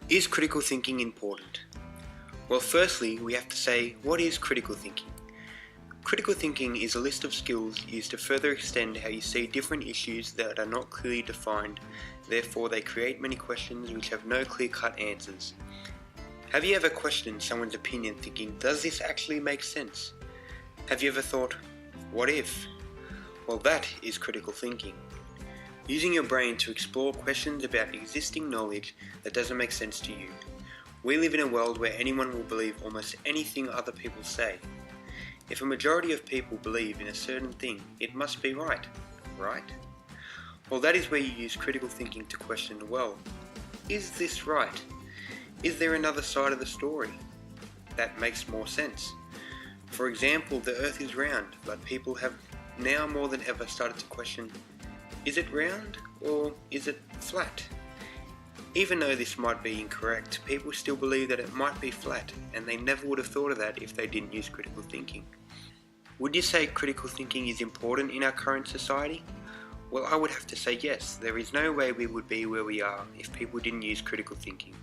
Is critical thinking important? Well, firstly, we have to say, what is critical thinking? Critical thinking is a list of skills used to further extend how you see different issues that are not clearly defined, therefore they create many questions which have no clear-cut answers. Have you ever questioned someone's opinion thinking, does this actually make sense? Have you ever thought, what if? Well, that is critical thinking. Using your brain to explore questions about existing knowledge that doesn't make sense to you. We live in a world where anyone will believe almost anything other people say. If a majority of people believe in a certain thing, it must be right? Well, that is where you use critical thinking to question, well, is this right? Is there another side of the story that makes more sense? For example, the earth is round, but people have now more than ever started to question, is it round or is it flat? Even though this might be incorrect, people still believe that it might be flat, and they never would have thought of that if they didn't use critical thinking. Would you say critical thinking is important in our current society? Well, I would have to say yes. There is no way we would be where we are if people didn't use critical thinking.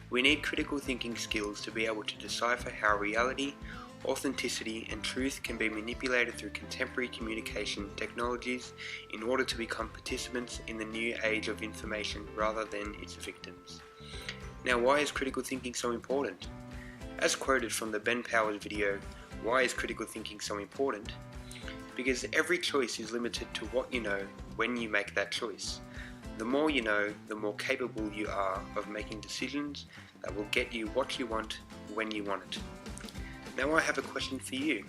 We need critical thinking skills to be able to decipher how reality, authenticity and truth can be manipulated through contemporary communication technologies in order to become participants in the new age of information rather than its victims. Now, why is critical thinking so important? As quoted from the Ben Powers video, why is critical thinking so important? Because every choice is limited to what you know when you make that choice. The more you know, the more capable you are of making decisions that will get you what you want when you want it. Now I have a question for you.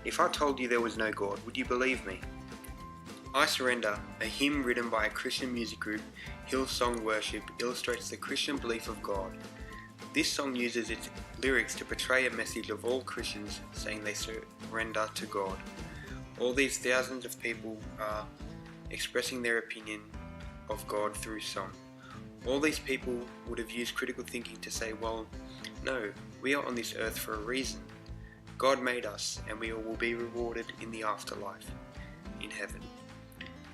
If I told you there was no God, would you believe me? I Surrender, a hymn written by a Christian music group, Hillsong Worship, illustrates the Christian belief of God. This song uses its lyrics to portray a message of all Christians saying they surrender to God. All these thousands of people are expressing their opinion of God through song. All these people would have used critical thinking to say, well, no, we are on this earth for a reason. God made us and we will be rewarded in the afterlife, in heaven.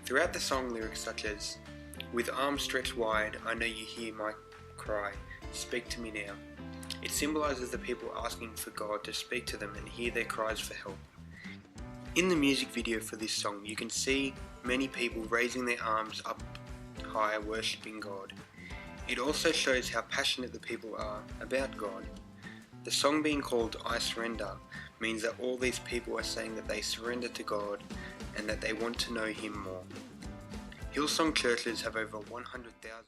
Throughout the song lyrics such as, with arms stretched wide, I know you hear my cry, speak to me now. It symbolizes the people asking for God to speak to them and hear their cries for help. In the music video for this song, you can see many people raising their arms up high worshipping God. It also shows how passionate the people are about God. The song being called I Surrender means that all these people are saying that they surrender to God and that they want to know Him more. Hillsong churches have over 100,000